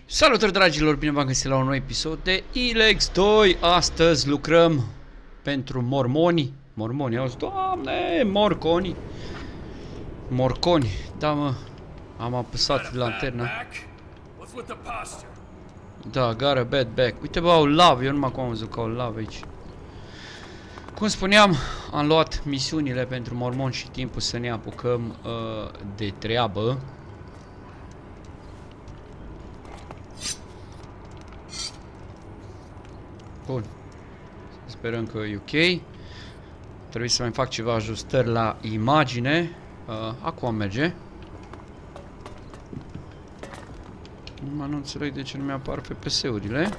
Salutări dragilor, bine v-am găsit la un nou episod de ELEX II. Astăzi lucrăm pentru mormoni. Mormoni, auzi, doamne, morconi. Morconi, da mă, am apăsat lanterna. Da, got a bad back. Uite bă, au lavă, eu numai cum am văzut că au lavă aici. Cum spuneam, am luat misiunile pentru mormoni și timpul să ne apucăm de treabă. Bun. Sperăm că e ok. Trebuie să mai fac ceva ajustări la imagine. Acum merge. Nu înțeleg de ce nu mi-apar FPS-urile.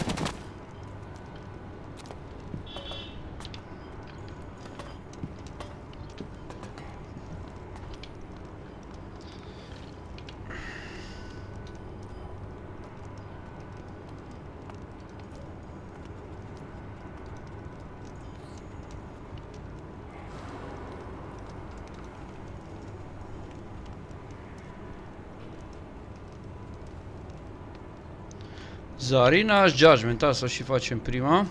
Zarina, Judgement, asta și facem prima.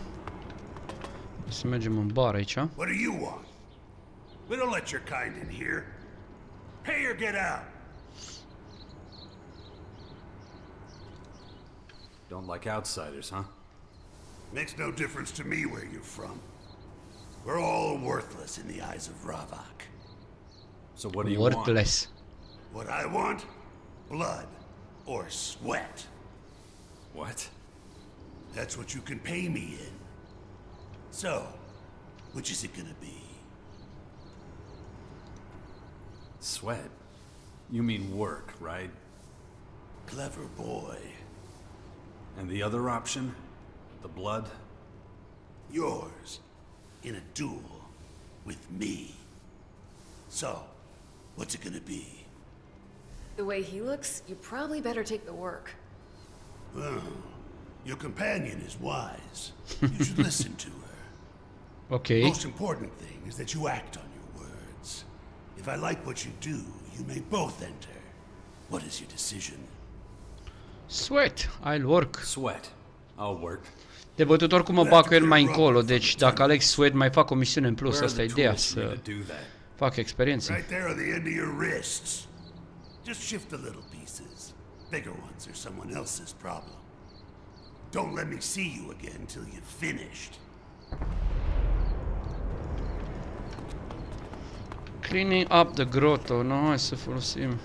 Să mergem în bar aici. What do you want? We don't let your kind in here. Pay or get out. Don't like outsiders, huh? Makes no difference to me where you're from. We're all worthless in the eyes of Ravak. So what do you Worthless. What I want? Blood or sweat. What? That's what you can pay me in. So, which is it gonna be? Sweat? You mean work, right? Clever boy. And the other option? The blood? Yours. In a duel. With me. So, what's it gonna be? The way he looks, you probably better take the work. Well, your companion is wise. You should listen to her. Ok. Most important thing is that you act on your words. If I like what you do, you may both enter. What is your decision? Sweat, I'll work. Sweat. I'll work. De bătut oricum mă bag cu el mai încolo, deci dacă aleg Sweat mai fac o misiune în plus, asta e ideea, să fac experiență. Right there on the end of your wrists. Just shift a little pieces. Bigger ones are someone else's problem. Don't let me see you again till you've finished. Cleaning up the grotto, nu, hai să folosim.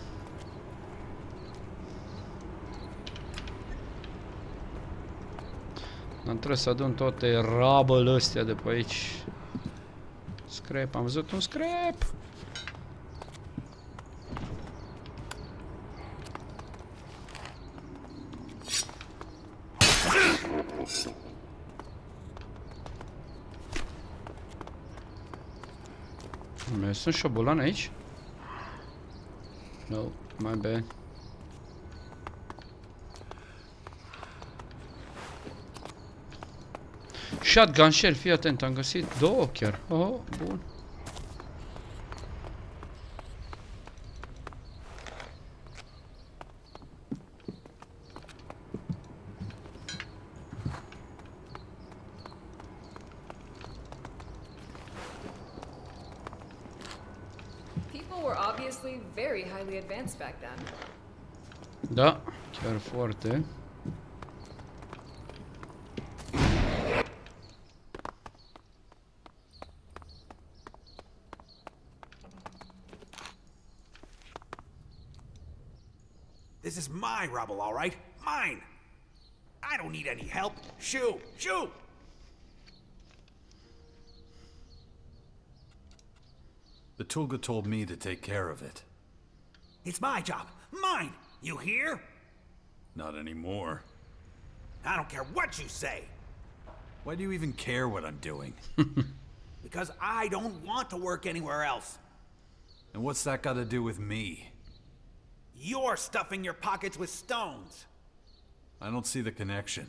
Dar trebuie să adun toate rabăle astea de pe aici. Scrap, am văzut un scrap! Mai sunt șobolani aici? No, my bad. Shotgun shell, fii atent, am găsit două chiar. Oh, bun. Very highly advanced back then. Da, chiar foarte. This is my rubble, all right? Mine! I don't need any help. Shoo! Shoo! The Tulga told me to take care of it. It's my job. Mine! You hear? Not anymore. I don't care what you say. Why do you even care what I'm doing? Because I don't want to work anywhere else. And what's that got to do with me? You're stuffing your pockets with stones. I don't see the connection.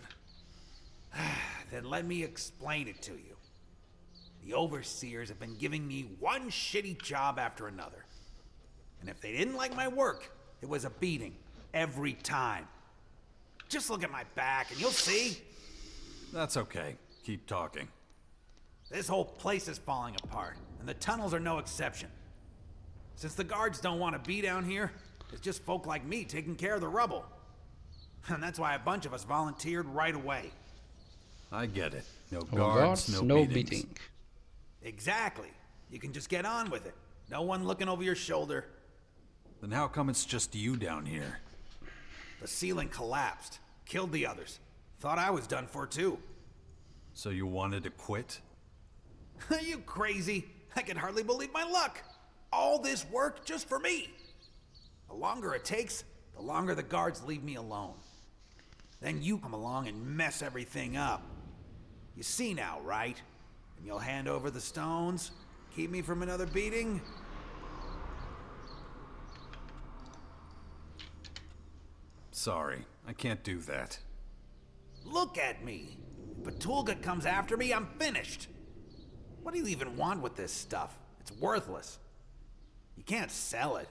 Then let me explain it to you. The overseers have been giving me one shitty job after another. And if they didn't like my work, it was a beating. Every time. Just look at my back and you'll see. That's okay. Keep talking. This whole place is falling apart, and the tunnels are no exception. Since the guards don't want to be down here, it's just folk like me taking care of the rubble. And that's why a bunch of us volunteered right away. I get it. No No guards, guards, no no beatings. beating. Exactly. You can just get on with it. No one looking over your shoulder. Then how come it's just you down here? The ceiling collapsed. Killed the others. Thought I was done for too. So you wanted to quit? Are you crazy? I can hardly believe my luck. All this work just for me. The longer it takes, the longer the guards leave me alone. Then you come along and mess everything up. You see now, right? And you'll hand over the stones, keep me from another beating? Sorry, I can't do that. Look at me. If Petulga comes after me, I'm finished. What do you even want with this stuff? It's worthless. You can't sell it.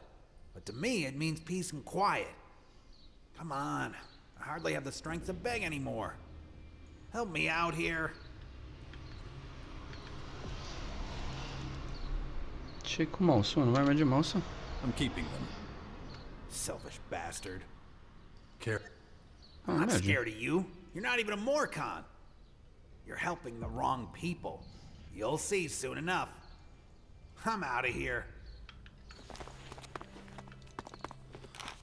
But to me, it means peace and quiet. Come on. I hardly have the strength to beg anymore. Help me out here. Ce cu mouse-ul? Nu mai merge mouse-ul? I'm keeping them. Selfish bastard. Care. Ah, I'm not merge. scared of you. You're not even a Morcon. You're helping the wrong people. You'll see soon enough. I'm out of here.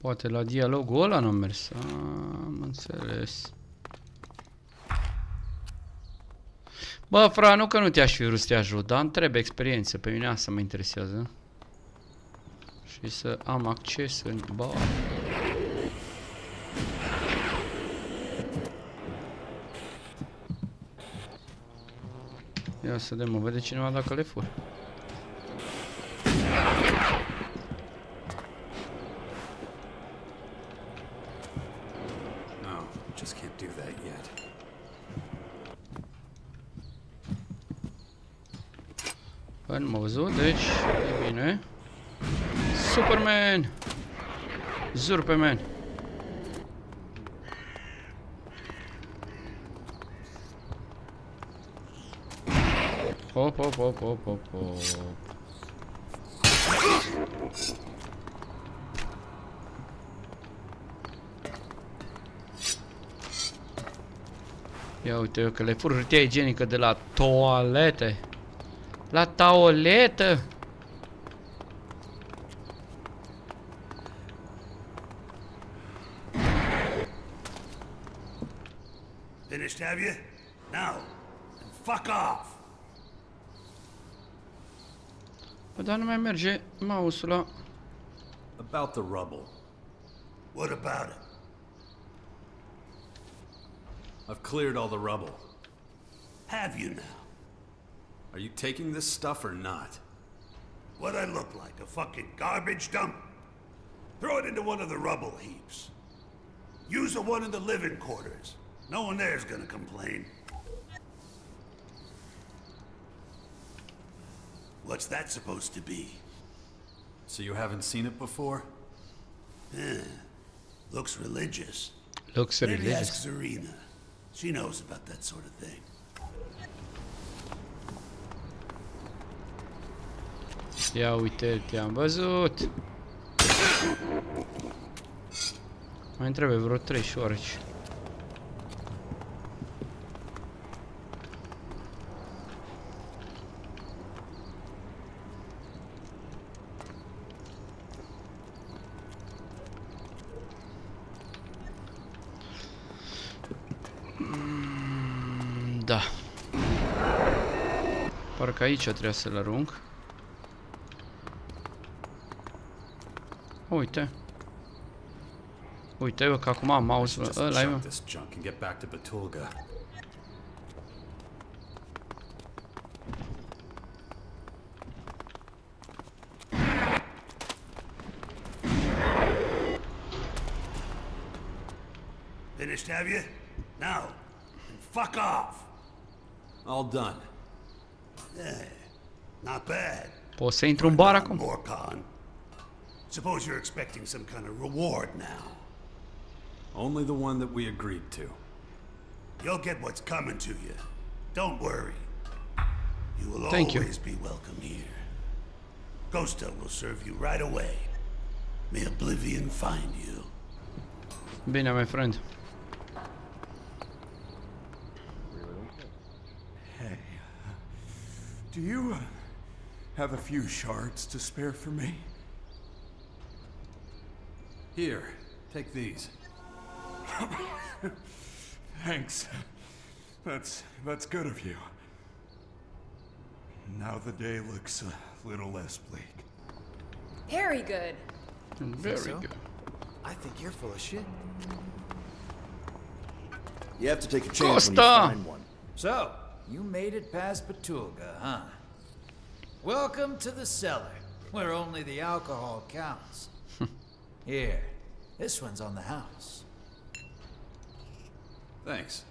Poate la dialogul ăla n-am mers. Am înțeles. Bă, fra, nu că nu te-aș fi vrut să te ajut, dar îmi trebuie experiență. Pe mine asta mă interesează. Și să am acces în bar. Ia să vedem, mă vede cineva dacă le fur. No, just can't do that yet. Bă, nu m-a văzut, deci e bine. Superman! Zurpeman! Hop, hop, hop, hop, hop, hop. Ia uite eu că le fur hârtia igienică de la toalete. La toaletă! Finished, have you? Now, then fuck off. Bă, dar nu mai merge mouse-ul la... About the rubble. What about it? I've cleared all the rubble. Have you now? Are you taking this stuff or not? What I look like, a fucking garbage dump? Throw it into one of the rubble heaps. Use the one in the living quarters. No one there's gonna complain. What's that supposed to be? So you haven't seen it before? Looks religious. Looks Maybe religious. ask Zarina. She knows about that sort of thing. Ia uite, te-am văzut. Mai îmi trebuie vreo 3 șoareci. Da. Parcă aici trebuie să-l arunc. Uite. Uite, eu că acum am mouse-ul Just ăla, chuck eu. this junk and get back to Petulga. Finished, have you? Now, then fuck off. All done. Not bad. Poți să intru în bar acum? Morcon. Suppose you're expecting some kind of reward now. Only the one that we agreed to. You'll get what's coming to you. Don't worry. You will Thank you. always be welcome here. Ghosta will serve you right away. May oblivion find you. Bine, my friend. Hey, do you have a few shards to spare for me? Here, take these. Thanks. That's good of you. Now the day looks a little less bleak. Very good. Very good. I think you're full of shit. You have to take a chance when you Costa! find one. So, you made it past Petulga, huh? Welcome to the cellar, where only the alcohol counts. Here, this one's on the house. Thanks.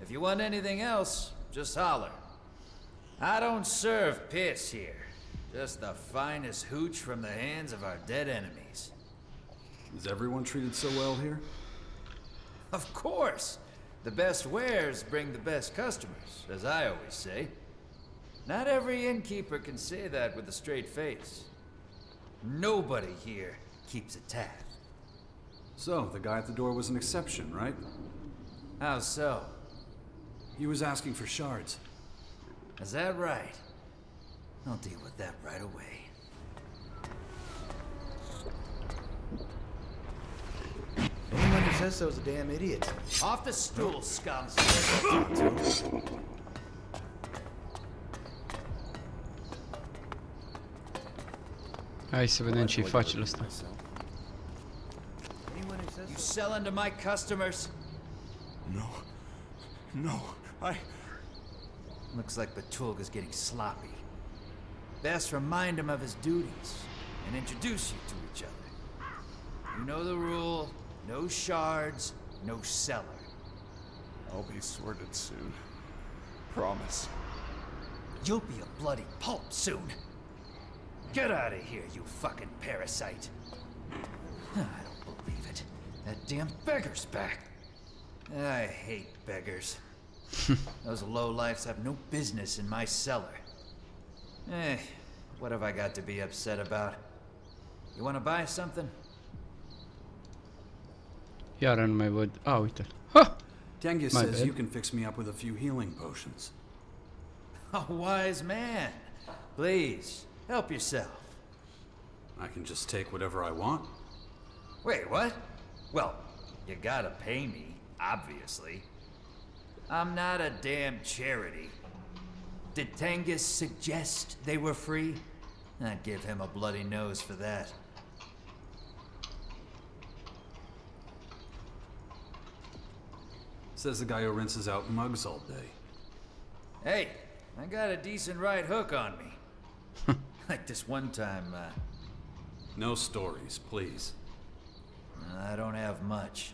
If you want anything else, just holler. I don't serve piss here. Just the finest hooch from the hands of our dead enemies. Is everyone treated so well here? Of course! The best wares bring the best customers, as I always say. Not every innkeeper can say that with a straight face. Nobody here keeps a tab. So, the guy at the door was an exception, right? How so? He was asking for shards. Is that right? I'll deal with that right away. Anyone who says so is a damn idiot. Off the stool, scums! Hai să vedem ce-i face la ăsta. Anyone who says You selling to my customers? No, I... Looks like Petulga's getting sloppy. Best remind him of his duties and introduce you to each other. You know the rule, no shards, no cellar. I'll be sorted soon. Promise. You'll be a bloody pulp soon. Get out of here, you fucking parasite. I don't believe it. That damn beggar's back. I hate beggars. Those lowlifes have no business in my cellar. What have I got to be upset about? You want to buy something? Iar nu mai văd. A, uite. Ha! Tengus My says bad. you can fix me up with a few healing potions. A wise man. Please, help yourself. I can just take whatever I want. Wait, what? Well, you gotta pay me, obviously. I'm not a damn charity. Did Tengus suggest they were free? I'd give him a bloody nose for that. Says the guy who rinses out mugs all day. Hey, I got a decent right hook on me. Like this one time, No stories, please. I don't have much.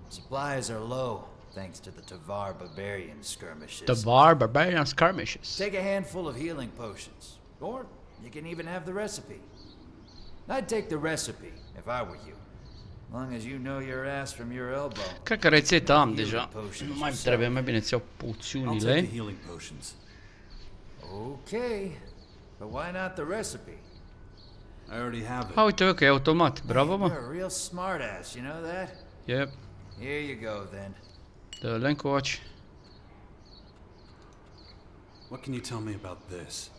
Supplies are low, thanks to the Tavar barbarian skirmishes. The barbarian skirmishes. Take a handful of healing potions, or you can even have the recipe. I'd take the recipe, if I were you. As long as you know your ass from your elbow. Cred că rețeta am deja. Nu mai trebuie, mai bine ți iau I'll take the poțiunile. healing potions. Okay, but why not the recipe? I already have it. A, uite, bă, că e automat. Bravo, You're mă. a real smartass, you know that? Yep. Here you go, then. Dă-le încoace. What can you tell me about this?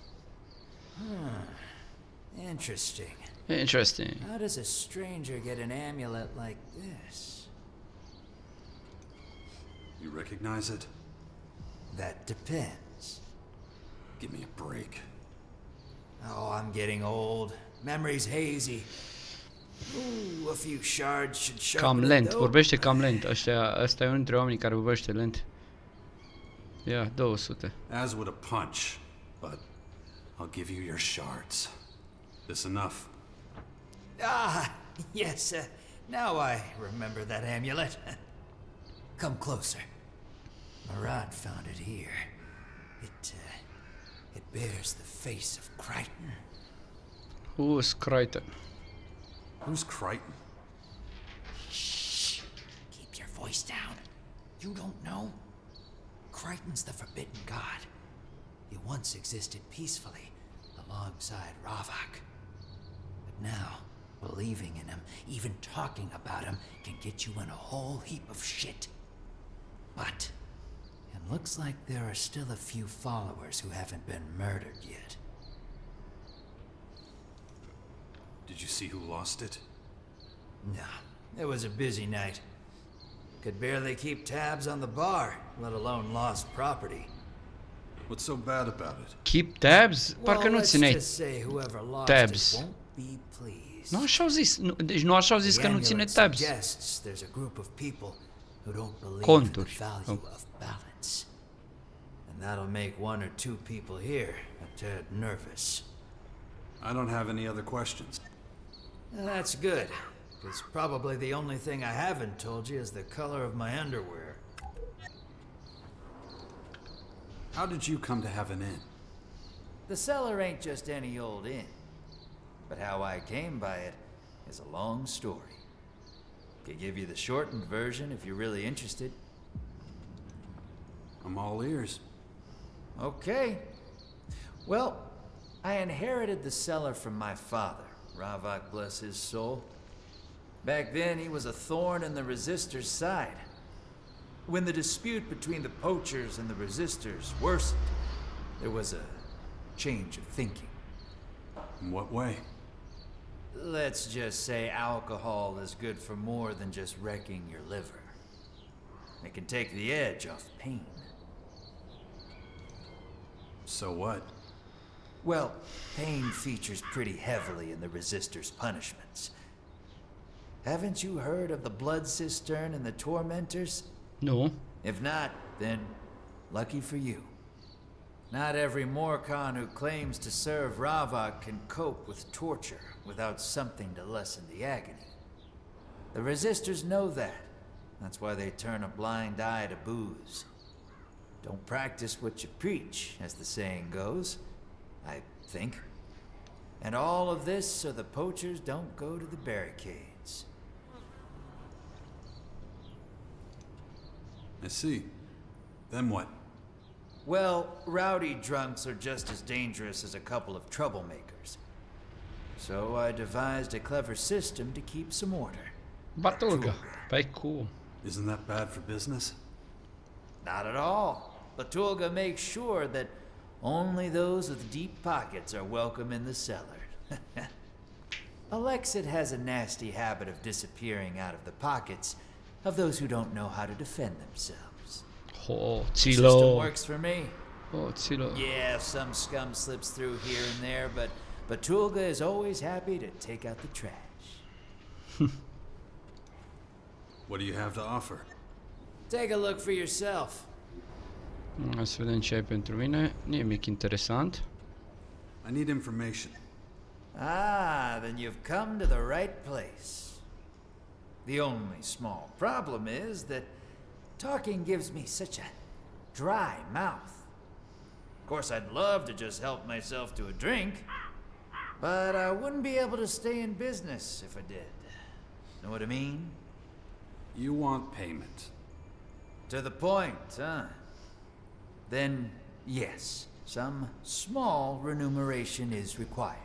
Interesting. Interesting. How does a stranger get an amulet like this? You recognize it? That depends. Give me a break. Oh, I'm getting old. Memory's hazy. Ooh, a few shards should sharpen Cam it, lent. though. Vorbește cam lent. Ăsta e unul dintre oamenii care vorbește lent. Ia, 200. As would a punch, but I'll give you your shards. This enough? Ah, yes. Now I remember that amulet. Come closer. Marat found it here. It bears the face of Crichton. Who's Crichton? Who's Crichton? voice down. You don't know? Crichton's the forbidden god. He once existed peacefully alongside Ravak. But now, believing in him, even talking about him, can get you in a whole heap of shit. But it looks like there are still a few followers who haven't been murdered yet. Did you see who lost it? No, it was a busy night. Could barely keep tabs on the bar, let alone lost property. What's so bad about it? Keep tabs? Parcă Well, nu let's țineai just say whoever lost tabs. it won't be pleased. Nu așa au zis, deci nu așa au zis că nu ține The tabs. amulet suggests there's a group of people who don't believe in Conturi. the value of balance. And that'll make one or two people here a tad nervous. I don't have any other questions. That's good, because probably the only thing I haven't told you is the color of my underwear. How did you come to have an inn? The cellar ain't just any old inn, but how I came by it is a long story. Could give you the shortened version if you're really interested. I'm all ears. Okay. Well, I inherited the cellar from my father, Ravak bless his soul. Back then, he was a thorn in the resistors' side. When the dispute between the poachers and the resistors worsened, there was a change of thinking. In what way? Let's just say alcohol is good for more than just wrecking your liver. It can take the edge off pain. So what? Well, pain features pretty heavily in the resistors' punishments. Haven't you heard of the blood cistern and the tormentors? Nu. If not, then lucky for you. Not every Morcon who claims to serve Ravak can cope with torture without something to lessen the agony. The resistors know that. That's why they turn a blind eye to booze. Don't practice what you preach, as the saying goes, I think. And all of this so the poachers don't go to the barricades. I see. Then what? Well, rowdy drunks are just as dangerous as a couple of troublemakers. So I devised a clever system to keep some order. Batulga. Păi cool. Isn't that bad for business? Not at all. Batulga makes sure that only those with deep pockets are welcome in the cellar. Alexit has a nasty habit of disappearing out of the pockets of those who don't know how to defend themselves. Oh, System țilo. works for me. Oh, țilo. Yeah, some scum slips through here and there, but Batulga is always happy to take out the trash. What do you have to offer? Take a look for yourself. Hai să vedem ce ai pentru mine. Nimic interesant. I need information. Ah, then you've come to the right place. The only small problem is that talking gives me such a dry mouth. Of course, I'd love to just help myself to a drink, but I wouldn't be able to stay in business if I did. Know what I mean? You want payment. To the point, huh? Then, yes, some small remuneration is required.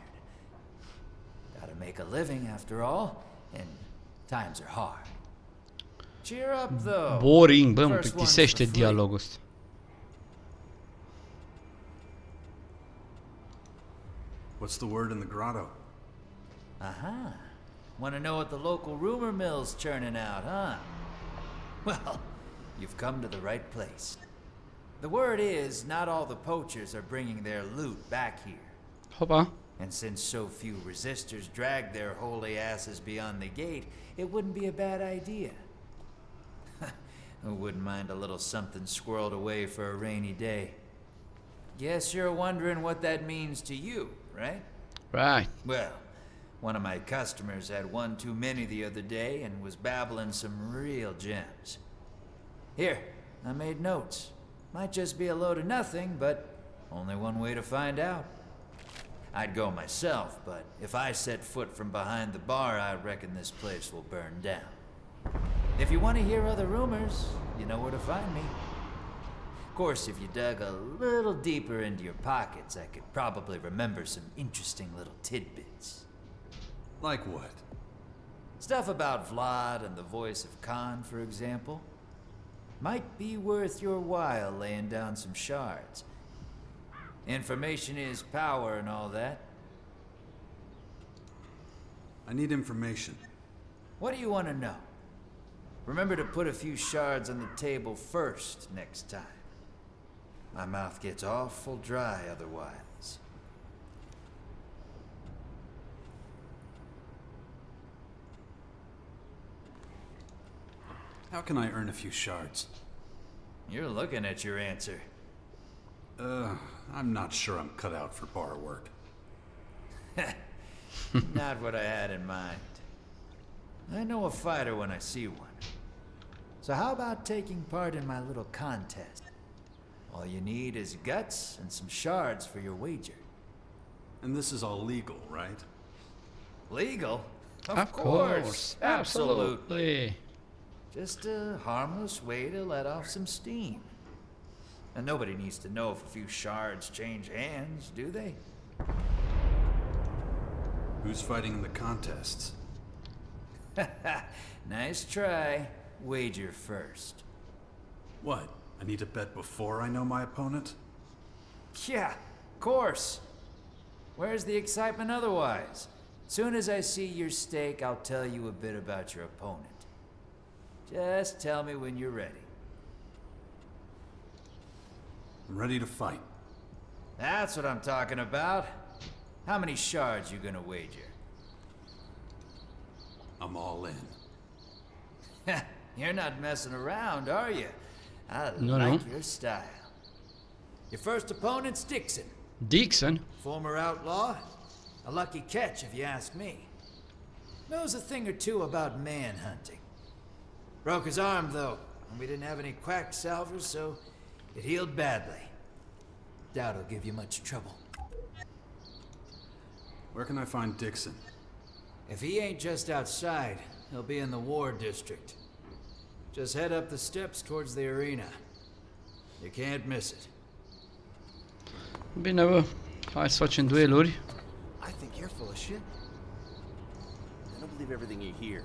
Gotta make a living after all, and times are hard. Cheer up, though. Boring, bă, mă First one's plictisește for free. dialogul ăsta. What's the word in the grotto? Aha. Want to know what the local rumor mill's churning out, huh? Well, you've come to the right place. The word is, not all the poachers are bringing their loot back here. Hopa. And since so few resistors drag their holy asses beyond the gate, it wouldn't be a bad idea. Who wouldn't mind a little something squirreled away for a rainy day? Guess you're wondering what that means to you, right? Right. Well, one of my customers had one too many the other day and was babbling some real gems. Here, I made notes. Might just be a load of nothing, but only one way to find out. I'd go myself, but if I set foot from behind the bar, I reckon this place will burn down. If you want to hear other rumors, you know where to find me. Of course, if you dug a little deeper into your pockets, I could probably remember some interesting little tidbits. Like what? Stuff about Vlad and the voice of Khan, for example. Might be worth your while laying down some shards. Information is power and all that. I need information. What do you want to know? Remember to put a few shards on the table first next time. My mouth gets awful dry otherwise. How can I earn a few shards? You're looking at your answer. I'm not sure I'm cut out for bar work. Not what I had in mind. I know a fighter when I see one. So how about taking part in my little contest? All you need is guts and some shards for your wager. And this is all legal, right? Legal? Of course. Absolutely. Just a harmless way to let off some steam. And nobody needs to know if a few shards change hands, do they? Who's fighting in the contests? Nice try. Wager first. What? I need to bet before I know my opponent? Yeah, of course. Where's the excitement otherwise? Soon as I see your stake, I'll tell you a bit about your opponent. Just tell me when you're ready. I'm ready to fight. That's what I'm talking about. How many shards you gonna wager? I'm all in. You're not messing around, are you? I No, like no. your style. Your first opponent's Dixon. Dixon? Former outlaw. A lucky catch, if you ask me. Knows a thing or two about manhunting. Broke his arm, though, and we didn't have any quacksalvers, so it healed badly. Doubt it'll give you much trouble. Where can I find Dixon? If he ain't just outside, he'll be in the war district. Just head up the steps towards the arena. You can't miss it. Bine, bă. Hai să facem dueluri. I think you're full of shit. I don't believe everything you hear.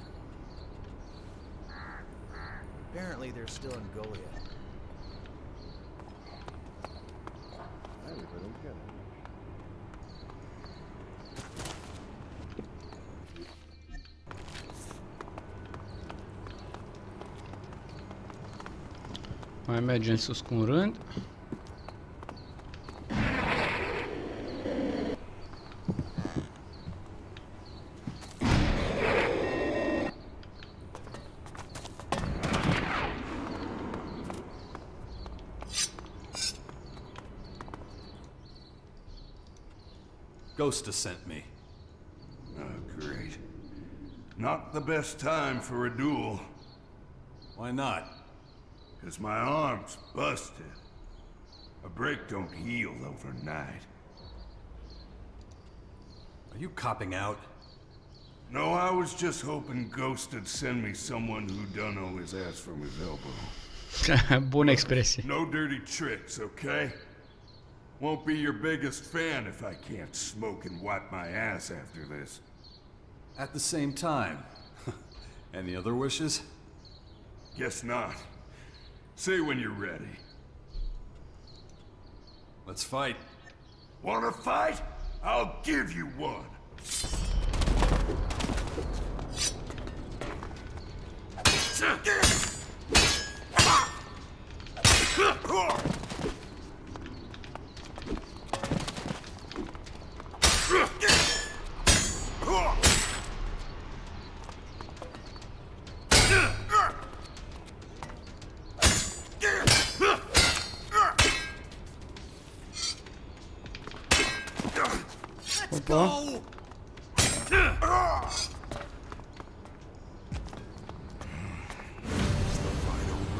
Apparently they're still in Goliath. Mai mergem sus cu un rând. Ghost sent me. Oh, great. Not the best time for a duel. Why not? 'Cause my arm's busted. A break don't heal overnight. Are you copping out? No, I was just hoping Ghost would send me someone who done all his ass from his elbow. Bună expresie. No dirty tricks, okay? Won't be your biggest fan if I can't smoke and wipe my ass after this. At the same time. Any other wishes? Guess not. Say when you're ready. Let's fight. Wanna fight? I'll give you one. Opa.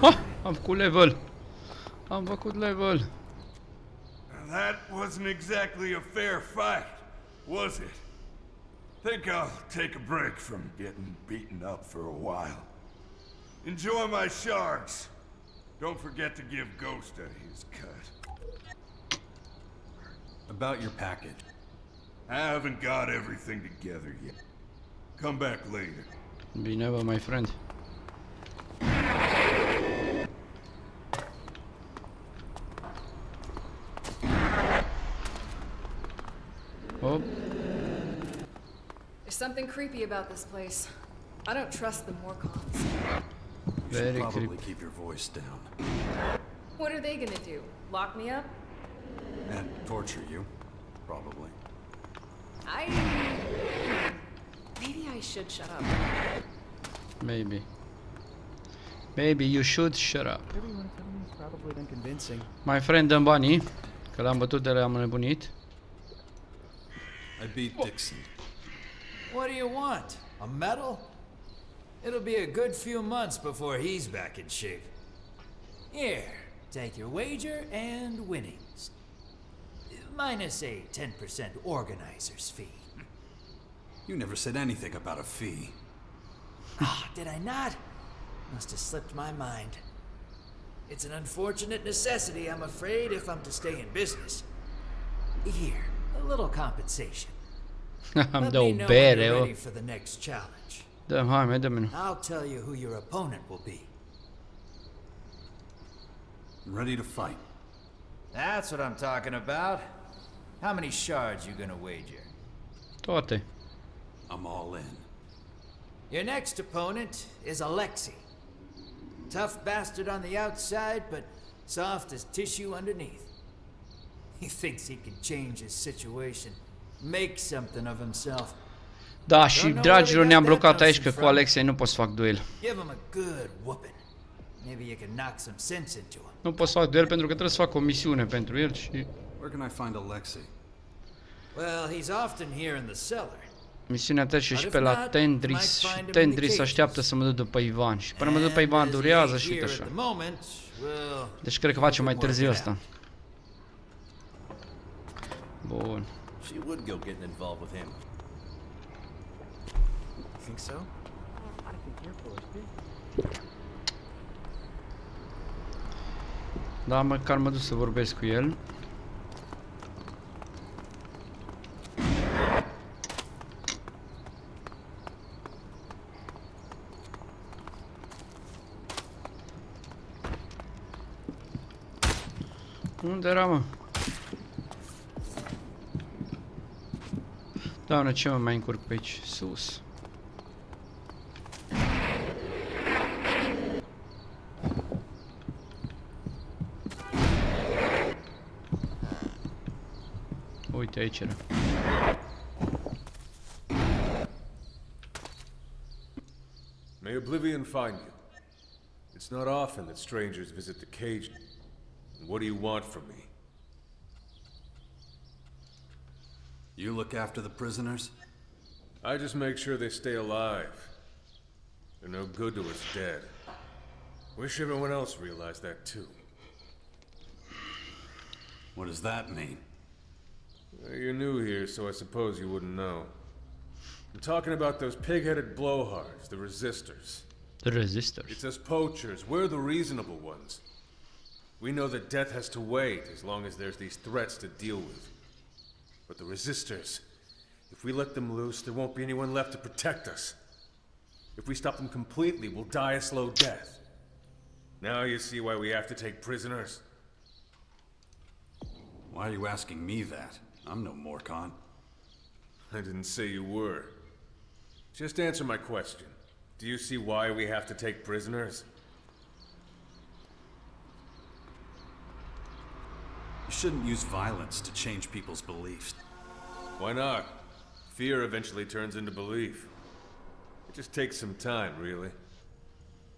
Ah, am făcut level. Am făcut level. That wasn't exactly a fair fight, was it? Think I'll take a break from getting beaten up for a while. Enjoy my sharks. Don't forget to give Ghost his cut. About your package. I haven't got everything together yet. Come back later. Bine, bă, my friend. Oh, There's something creepy about this place. I don't trust the Morcons. You Very should probably creepy. keep your voice down. What are they gonna do? Lock me up? And torture you. Probably. Maybe I should shut up. maybe. Maybe you should shut up. Everyone telling me it's probably unconvincing. My friend, dăm banii, că l-am bătut de le-am nebunit. I beat Dixon. What do you want? A medal? It'll be a good few months before he's back in shape. Here, take your wager and winnings. Minus a 10% organizer's fee. You never said anything about a fee. Ah, did I not? Must have slipped my mind. It's an unfortunate necessity, I'm afraid, if I'm to stay in business. Here, a little compensation. Am Let de me o know when bere, you're o. ready for the next challenge. Dăm, hai, mai dă-mi. I'll tell you who your opponent will be. I'm ready to fight. That's what I'm talking about. How many shards you gonna wager? Toate. I'm all in. Your next opponent is Alexei. Tough bastard on the outside, but soft as tissue underneath. He thinks he can change his situation, make something of himself. Da, și dragilor, ne-am blocat aici că cu Alexei nu pot să fac duel. Give him a good whooping. Maybe you can knock some sense into him. Nu pot să fac duel pentru că trebuie să fac o misiune pentru el și... Where can I find Alexei? Well, he's often here in the cellar. Misiunea trece și pe la Tendris și Tendris așteaptă să mă duc după Ivan. Și până mă duc după Ivan durează și așa. Deci cred că facem mai târziu asta. Bun. She would go getting involved with him. Think so? I think you're full of shit. Da, măcar mă duc să vorbesc cu el. Unde era, mă? Doamne, ce mă mai încurc pe aici? Sus. Uite, aici era. May oblivion find you. It's not often that strangers visit the cage. What do you want from me? You look after the prisoners? I just make sure they stay alive. They're no good to us dead. Wish everyone else realized that too. What does that mean? You're new here, so I suppose you wouldn't know. I'm talking about those pig-headed blowhards, the resistors. The resistors. It's us poachers. We're the reasonable ones. We know that death has to wait as long as there's these threats to deal with. But the resistors, if we let them loose, there won't be anyone left to protect us. If we stop them completely, we'll die a slow death. Now you see why we have to take prisoners? Why are you asking me that? I'm no Morcon. I didn't say you were. Just answer my question. Do you see why we have to take prisoners? You shouldn't use violence to change people's beliefs. Why not? Fear eventually turns into belief. It just takes some time, really.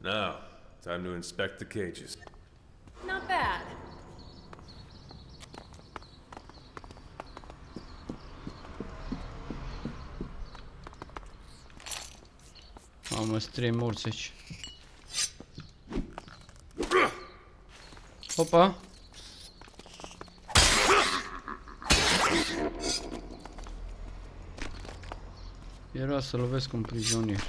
Now, time to inspect the cages. Not bad. Mamă, trei morți aici. Opa! Era să lovesc un prizonier.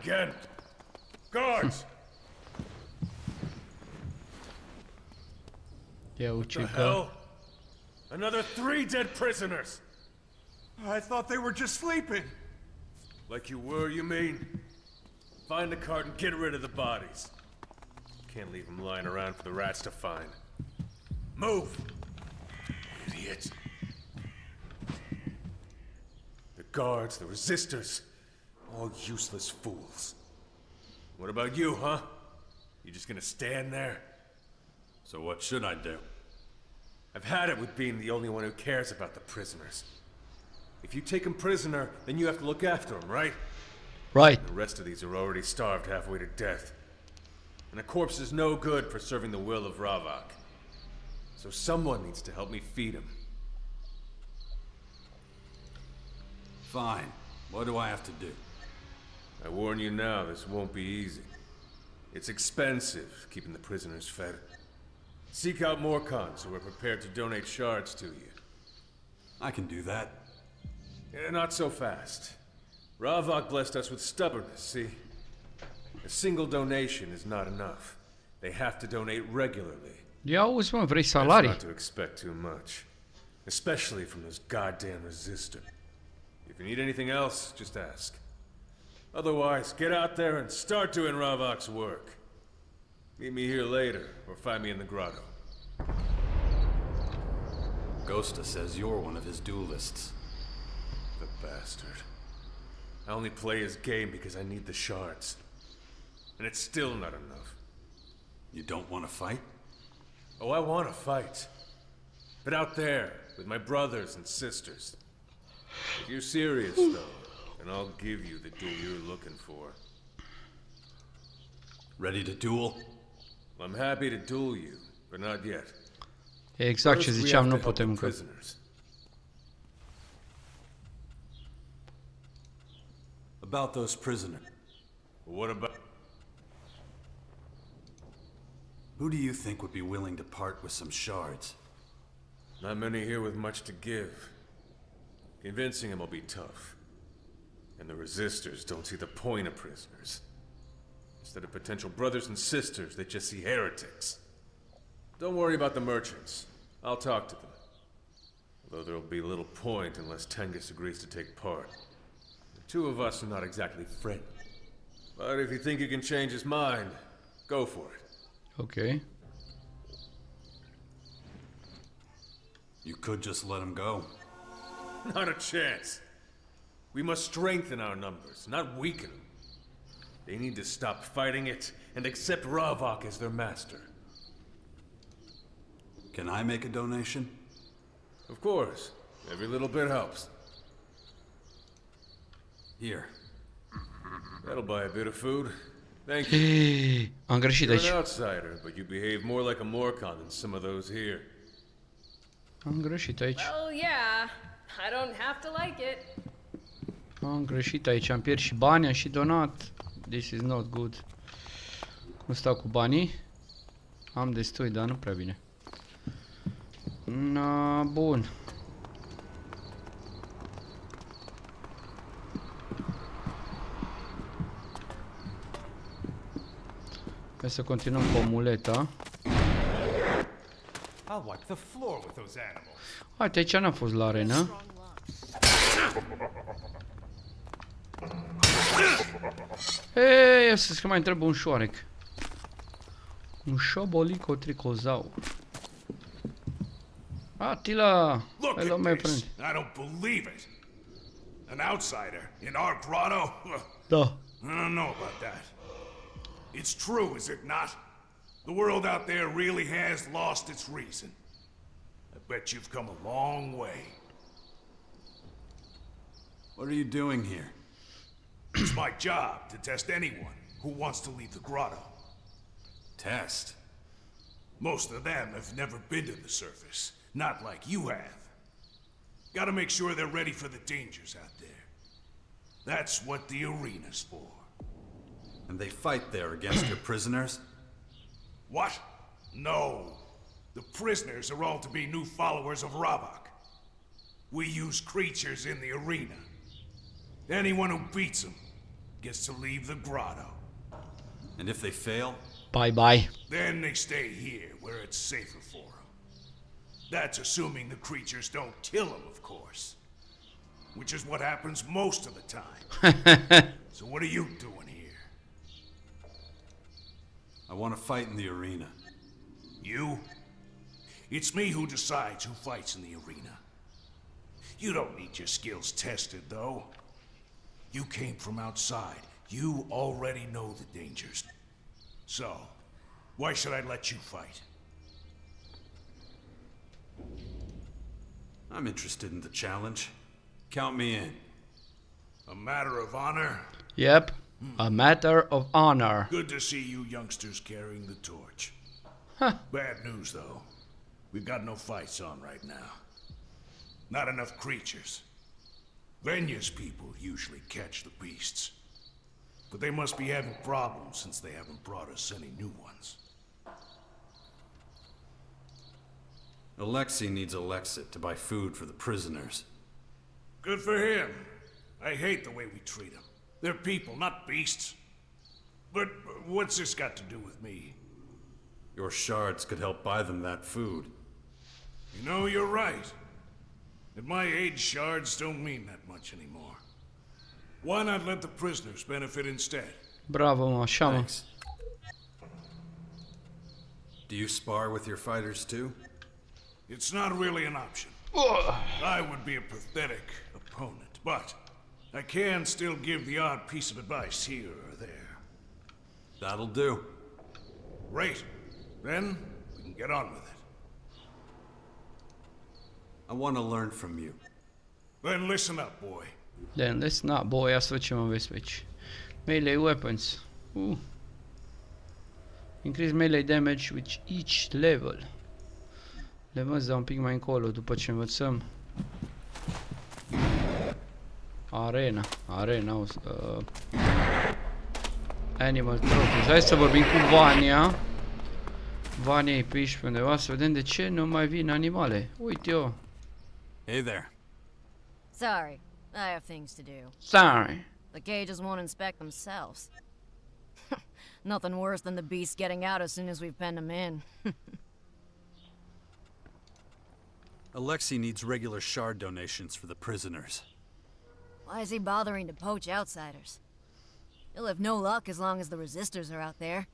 again. Guards! Ia The ucică. hell? Another 3 dead prisoners! I thought they were just sleeping. Like you were, you mean? Find the cart and get rid of the bodies. Can't leave them lying around for the rats to find. Move! Idiots. The guards, the resistors, all useless fools. What about you, huh? You just gonna stand there? So what should I do? I've had it with being the only one who cares about the prisoners. If you take them prisoner, then you have to look after them, right? Right. The rest of these are already starved halfway to death. And a corpse is no good for serving the will of Ravak. So someone needs to help me feed him. Fine. What do I have to do? I warn you now, this won't be easy. It's expensive, keeping the prisoners fed. Seek out more cons who are prepared to donate shards to you. I can do that. Not so fast. Ravak blessed us with stubbornness, see? A single donation is not enough. They have to donate regularly. Ia auzi, mă, vrei That's salarii? not to expect too much. Especially from those goddamn resistors. If you need anything else, just ask. Otherwise, get out there and start doing Ravak's work. Meet me here later, or find me in the grotto. Ghosta says you're one of his duelists. The bastard. I only play his game because I need the shards. And it's still not enough. You don't want to fight? Oh, I want to fight. But out there, with my brothers and sisters. If you're serious, though, then I'll give you the duel you're looking for. Ready to duel? I'm happy to duel you, but not yet. Exact ce First, we ziceam, have nu to help the putem că... prisoners. About those prisoners. What about... Who do you think would be willing to part with some shards? Not many here with much to give. Convincing them will be tough. And the resistors don't see the point of prisoners. Instead of potential brothers and sisters, they just see heretics. Don't worry about the merchants. I'll talk to them. Although there'll be little point unless Tengus agrees to take part. The two of us are not exactly friendly. But if you think you can change his mind, go for it. Ok. You could just let him go. Not a chance. We must strengthen our numbers, not weaken them. They need to stop fighting it and accept Ravak as their master. Can I make a donation? Of course. Every little bit helps. Here. That'll buy a bit of food. Thank you. Am greșit You're aici. an outsider, but you behave more like a Morcon than some of those here. Am greșit aici. Well, yeah. I don't have to like it. Am greșit aici. Am pierd și bani, am și donat. This is not good. Cum stau cu banii? Am destui, dar nu prea bine. Na, bun. Hai să continuăm cu omuleta. I'll wipe the floor with those animals. Uite, aici n-am fost la arenă. Hei, să mai întreb un șoarec. Un șobolic, o tricozau. Attila! Look Hello, at my this. friend. I don't believe it. An outsider in our grotto? Da. I don't know about that. It's true, is it not? The world out there really has lost its reason. I bet you've come a long way. What are you doing here? It's my job to test anyone who wants to leave the grotto. Test? Most of them have never been to the surface, not like you have. Gotta make sure they're ready for the dangers out there. That's what the arena's for. And they fight there against your prisoners? What? No. The prisoners are all to be new followers of Ravak. We use creatures in the arena. Anyone who beats them, gets to leave the grotto. And if they fail? Bye-bye. Then they stay here, where it's safer for them. That's assuming the creatures don't kill them, of course. Which is what happens most of the time. So what are you doing here? I want to fight in the arena. You? It's me who decides who fights in the arena. You don't need your skills tested, though. You came from outside. You already know the dangers. So, why should I let you fight? I'm interested in the challenge. Count me in. A matter of honor? Yep. A matter of honor. Good to see you youngsters carrying the torch. Huh. Bad news, though. We've got no fights on right now. Not enough creatures. Venya's people usually catch the beasts. But they must be having problems since they haven't brought us any new ones. Alexei needs Alexit to buy food for the prisoners. Good for him. I hate the way we treat them. They're people, not beasts. But what's this got to do with me? Your shards could help buy them that food. You know, you're right. At my age, shards don't mean that much anymore. Why not let the prisoners benefit instead? Bravo, mă, așa, mă. Thanks. Do you spar with your fighters too? It's not really an option. I would be a pathetic opponent, but I can still give the odd piece of advice here or there. That'll do. Great. Then we can get on with it. I want to learn from you. Then listen up, boy. Then listen up, boy. Ia să văd ce mă vezi pe aici. Melee weapons. Increase melee damage with each level. Le mă dau un pic mai încolo după ce învățăm. Arena. Animal trophies. Hai să vorbim cu Vania. Vania e pe aici pe undeva, să vedem de ce nu mai vin animale. Uite eu. Hey there. Sorry, I have things to do. Sorry. The cages won't inspect themselves. Nothing worse than the beasts getting out as soon as we've penned them in. Alexei needs regular shard donations for the prisoners. Why is he bothering to poach outsiders? He'll have no luck as long as the resistors are out there.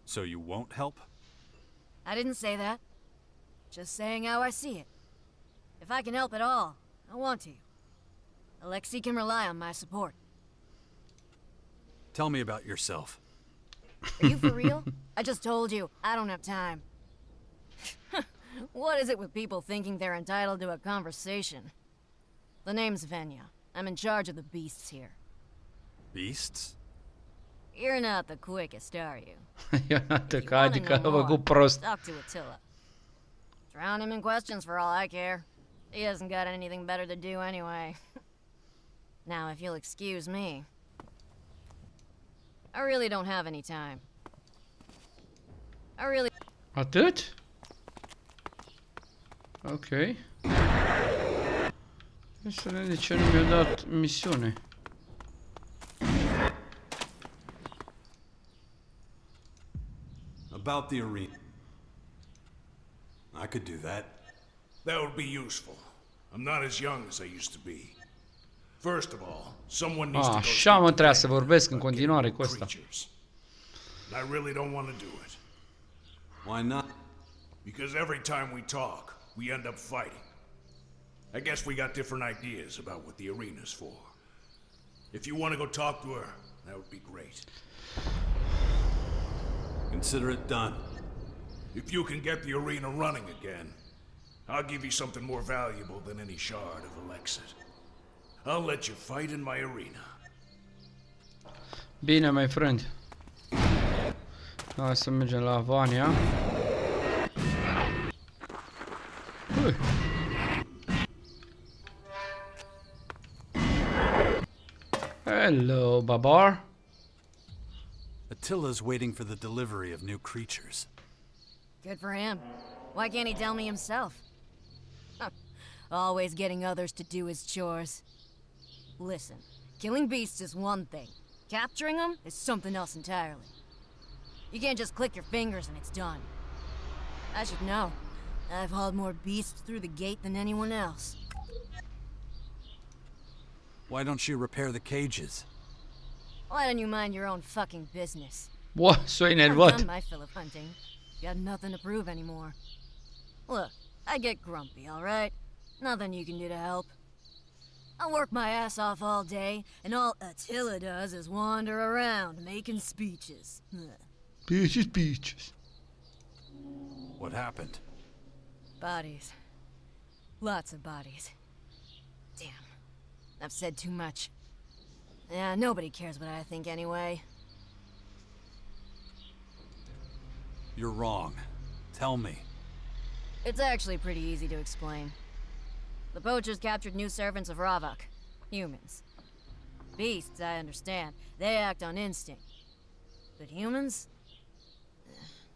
So you won't help? I didn't say that. Just saying how I see it. If I can help at all, I want to. Alexei can rely on my support. Tell me about yourself. Are you for real? I just told you, I don't have time. What is it with people thinking they're entitled to a conversation? The name's Venya. I'm in charge of the beasts here. Beasts? You're not the quickest, are you? Iată If că you wanna adică know a făcut more, prost. talk to Attila. Drown him in questions for all I care. He hasn't got anything better to do anyway. Now, if you'll excuse me, I really don't have any time. Atât? Ok. Hai să vedem de ce nu mi-a dat misiune. About the arena. I could do that. That would be useful. I'm not as young as I used to be. First of all, someone needs to go Așa mă, trebuia să vorbesc în continuare cu ăsta. I really don't want to do it. Why not? Because every time we talk, we end up fighting. I guess we got different ideas about what the arena's for. If you want to go talk to her, that would be great. Consider it done. If you can get the arena running again, I'll give you something more valuable than any shard of Alexit. I'll let you fight in my arena. Bine, my friend. Hai să mergem la Vania. Hello, Babar. Attila's waiting for the delivery of new creatures. Good for him. Why can't he tell me himself? Always getting others to do his chores. Listen, Killing beasts is one thing. Capturing them is something else entirely. You can't just click your fingers and it's done. I should know. I've hauled more beasts through the gate than anyone else. Why don't you repair the cages? Why don't you mind your own fucking business? Bă, s-o I've enervat. done my fill of hunting. Got nothing to prove anymore. Look, I get grumpy, alright? Nothing you can do to help. I work my ass off all day, and all Attila does is wander around making speeches. Peaches, peaches. What happened? Bodies. Lots of bodies. Damn. I've said too much. Yeah, nobody cares what I think anyway. You're wrong. Tell me. It's actually pretty easy to explain. The poachers captured new servants of Ravak. Humans. Beasts, I understand. They act on instinct. But humans?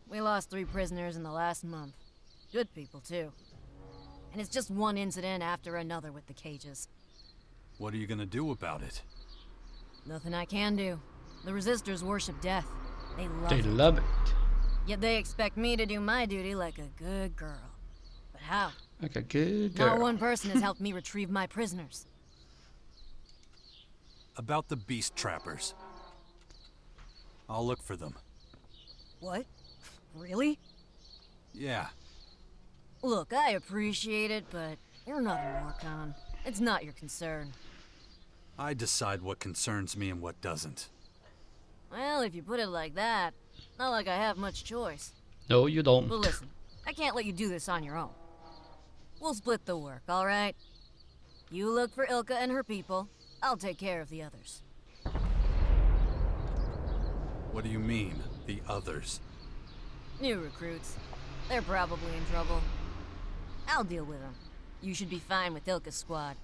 We lost 3 prisoners in the last month. Good people, too. And it's just one incident after another with the cages. What are you gonna do about it? Nothing I can do. The resistors worship death. They love They it. love it. Yet they expect me to do my duty like a good girl. But how? Like a good Not girl. one person has helped me retrieve my prisoners. About the beast trappers. I'll look for them. What? Really? Yeah. Look, I appreciate it, but you're not a Morcon. It's not your concern. I decide what concerns me and what doesn't. Well, if you put it like that, not like I have much choice. No, you don't. But listen, I can't let you do this on your own. We'll split the work, alright? You look for Ilka and her people. I'll take care of the others. What do you mean, the others? New recruits. They're probably in trouble. I'll deal with them. You should be fine with Ilka's squad.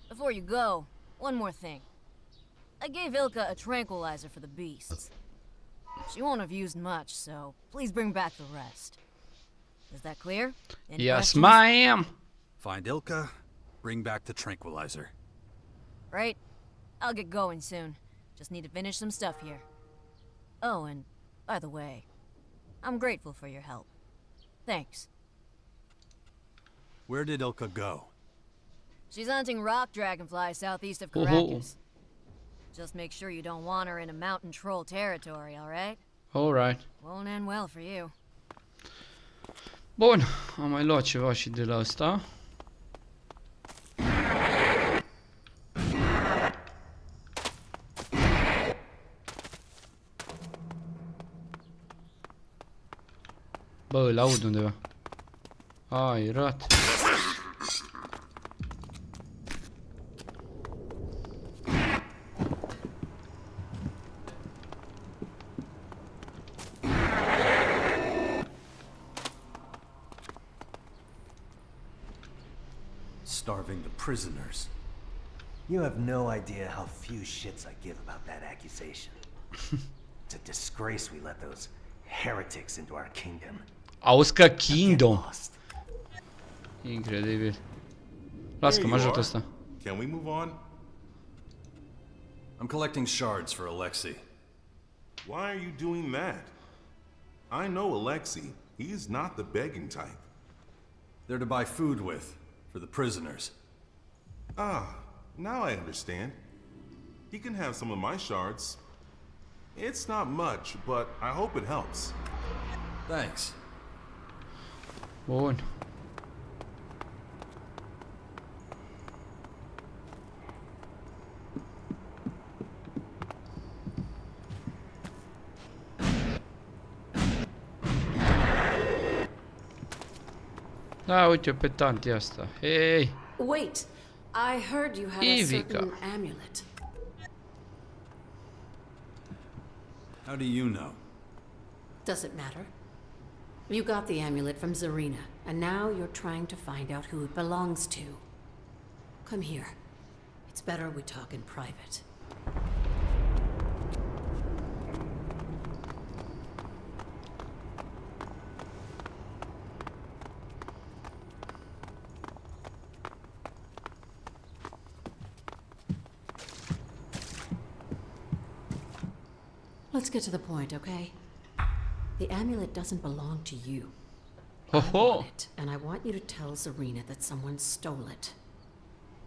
Before you go, one more thing. I gave Ilka a tranquilizer for the beasts. She won't have used much, so please bring back the rest. Is that clear? Any Yes, questions? ma'am. Find Ilka, bring back the tranquilizer. Right? I'll get going soon. Just need to finish some stuff here. Oh, and by the way, I'm grateful for your help. Thanks. Where did Ilka go? She's hunting rock dragonflies southeast of Oh. Caracas. Just make sure you don't wander into mountain troll territory, alright? Alright. Won't end well for you. Bun, am mai luat ceva și de la asta. Bă, îl aud undeva. Ai, rat. Starving the prisoners. You have no idea how few shits I give about that accusation. It's a disgrace we let those heretics into our kingdom. Auzi că Kingdom. Lost. Incredibil. Las că mă There you ajută are. ăsta. Can we move on? I'm collecting shards for Alexei. Why are you doing that? I know Alexei. He's not the begging type. They're to buy food with, for the prisoners. Ah, now I understand. He can have some of my shards. It's not much, but I hope it helps. Thanks. Bun. Da, uite pe tanti asta. Hei! Wait, I heard you had a Ivica. certain amulet. How do you know? Does it matter? You got the amulet from Zarina, and now you're trying to find out who it belongs to. Come here. It's better we talk in private. Let's get to the point, okay? The amulet doesn't belong to you. Ho I ho! want it, and I want you to tell Zarina that someone stole it.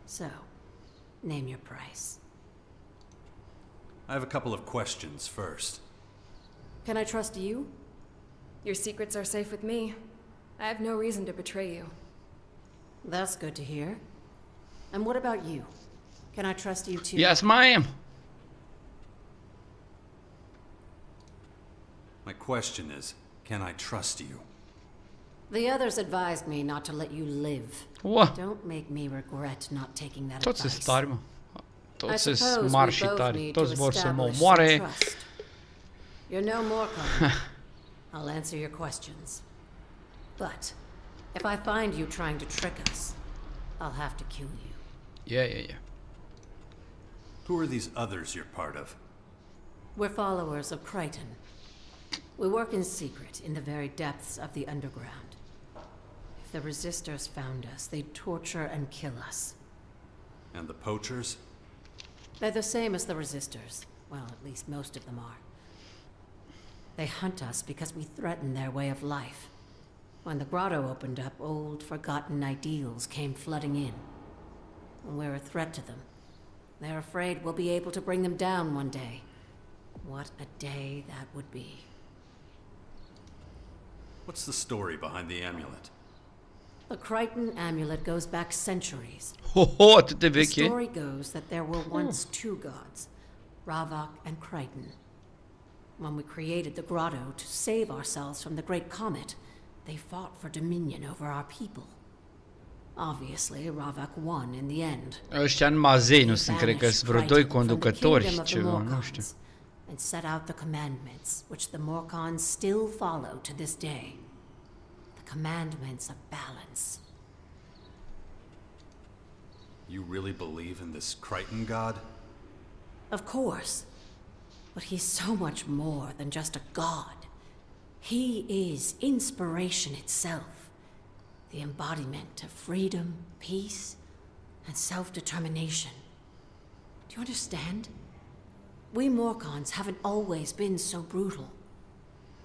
So, name your price. I have a couple of questions first. Can I trust you? Your secrets are safe with me. I have no reason to betray you. That's good to hear. And what about you? Can I trust you too? Yes, ma'am. My question is, can I trust you? The others advised me not to let you live. What? Don't make me regret not taking that Toți advice. sunt tari, mă. Toți sunt suppose we mari și both tari. need Toți to vor să mă establish omoare. some trust. You're no more common. I'll answer your questions. But if I find you trying to trick us, I'll have to kill you. Yeah. Who are these others you're part of? We're followers of Crichton. We work in secret in the very depths of the underground. If the resistors found us, they'd torture and kill us. And the poachers? They're the same as the resistors. Well, at least most of them are. They hunt us because we threaten their way of life. When the grotto opened up, old, forgotten ideals came flooding in. And we're a threat to them. They're afraid we'll be able to bring them down one day. What a day that would be. What's the story behind the amulet? The Crichton amulet goes back centuries. Ho, atât de The veche. story goes that there were once two gods, Ravak and Crichton. When we created the grotto to save ourselves from the great comet, they fought for dominion over our people. Obviously, Ravak won in the end. Ăștia în mazei, nu sunt, cred că Banished sunt vreo doi Crichton from the conducători kingdom și of the ceva, nu Morcons știu. and set out the commandments, which the Morcons still follow to this day. The commandments of balance. You really believe in this Crichton god? Of course. But he's so much more than just a god. He is inspiration itself. The embodiment of freedom, peace, and self-determination. Do you understand? We Morcons haven't always been so brutal.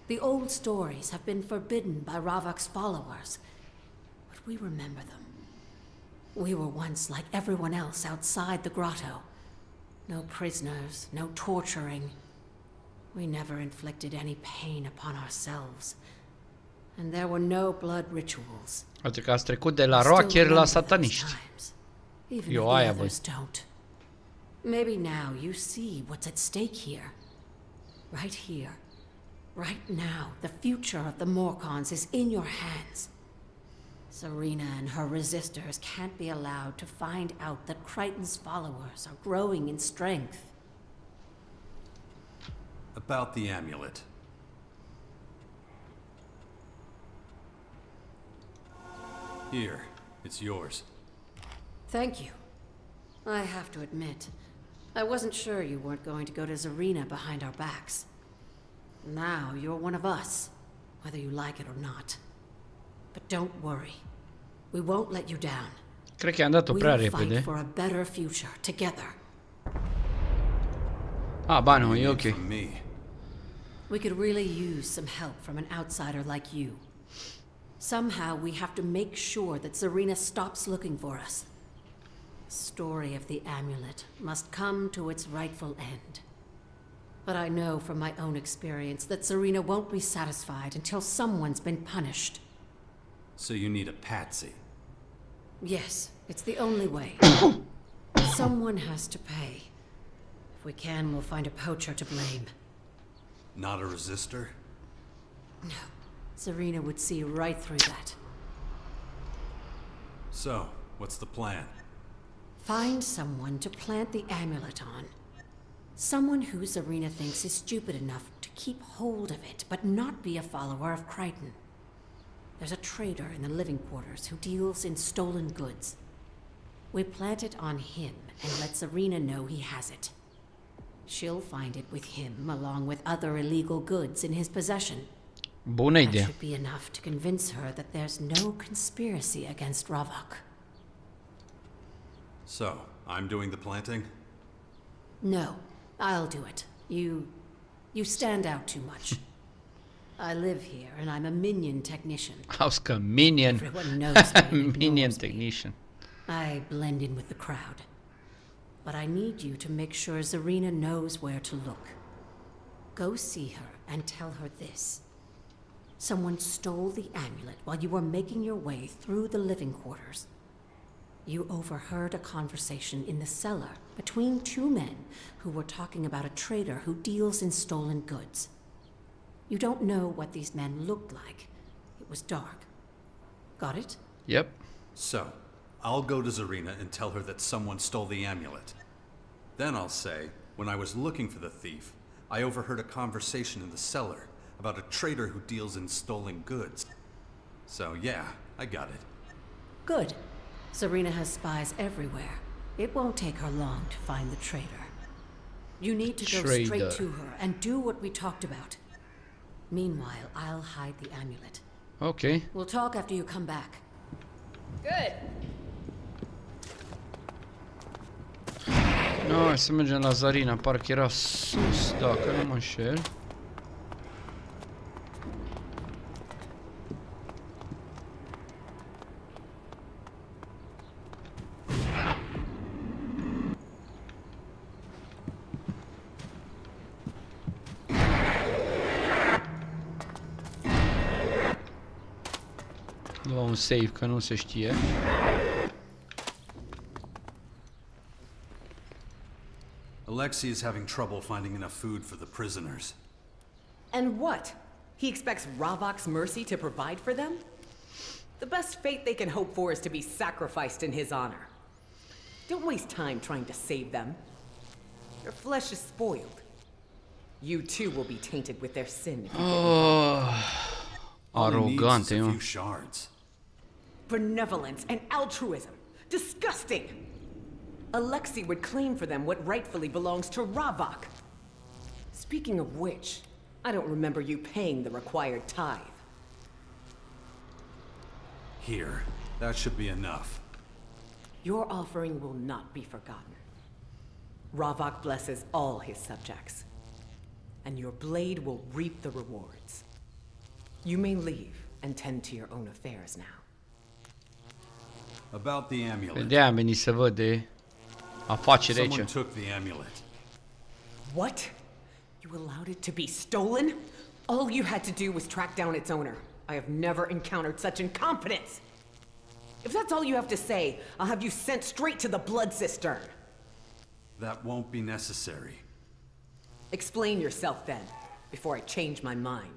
The old stories have been forbidden by Ravak's followers, but we remember them. We were once like everyone else outside the grotto. No prisoners, no torturing. We never inflicted any pain upon ourselves. And there were no blood rituals. Adică că ați trecut de la rockeri la sataniști. Even Eu if the aia văd. others don't. Maybe now you see what's at stake here. Right here. Right now, the future of the Morcons is in your hands. Zarina and her resistors can't be allowed to find out that Crichton's followers are growing in strength. About the amulet. Here, it's yours. Thank you. I have to admit, I wasn't sure you weren't going to go to Zarina behind our backs. Now you're one of us, whether you like it or not. But don't worry. We won't let you down. Cred că i-am dat-o prea We'll repede. fight for a better future together. Ah, ba nu, e ok. From me. We could really use some help from an outsider like you. Somehow we have to make sure that Zarina stops looking for us. The story of the amulet must come to its rightful end. But I know from my own experience that Zarina won't be satisfied until someone's been punished. So you need a patsy. Yes, it's the only way. Someone has to pay. If we can, we'll find a poacher to blame. Not a resistor? No, Zarina would see right through that. So, what's the plan? Find someone to plant the amulet on. Someone who Zarina thinks is stupid enough to keep hold of it, but not be a follower of Crichton. There's a trader in the living quarters who deals in stolen goods. We plant it on him and let Zarina know he has it. She'll find it with him, along with other illegal goods in his possession. Bună That idee. should be enough to convince her that there's no conspiracy against Ravak. So, I'm doing the planting? No, I'll do it. You You stand out too much. I live here, and I'm a minion technician. Auzi că minion. Everyone knows me and Minion ignores me. technician. I blend in with the crowd. But I need you to make sure Zarina knows where to look. Go see her and tell her this. Someone stole the amulet while you were making your way through the living quarters. You overheard a conversation in the cellar between two men who were talking about a trader who deals in stolen goods. You don't know what these men looked like. It was dark. Got it? Yep. So, I'll go to Zarina and tell her that someone stole the amulet. Then I'll say, when I was looking for the thief, I overheard a conversation in the cellar about a trader who deals in stolen goods. So yeah, I got it. Good. Zarina has spies everywhere. It won't take her long to find the traitor. You need to go straight to her and do what we talked about. Meanwhile, I'll hide the amulet. Ok. We'll talk after you come back. Good. No, hai să mergem la Zarina, parcă era sus, dacă nu mă înșel. Lua un save, că nu se știe. Alexei is having trouble finding enough food for the prisoners. And what? He expects Ravok's mercy to provide for them? The best fate they can hope for is to be sacrificed in his honor. Don't waste time trying to save them. Their flesh is spoiled. You too will be tainted with their sin if you Arogante, a mă. few shards. Benevolence and altruism. Disgusting! Alexei would claim for them what rightfully belongs to Ravok. Speaking of which, I don't remember you paying the required tithe. Here, that should be enough. Your offering will not be forgotten. Ravok blesses all his subjects, and your blade will reap the rewards. You may leave and tend to your own affairs now. About the amulet. De-aia am venit să văd de afacere aici. Someone took the amulet. What? You allowed it to be stolen? All you had to do was track down its owner. I have never encountered such incompetence. If that's all you have to say, I'll have you sent straight to the blood cistern. That won't be necessary. Explain yourself then, before I change my mind.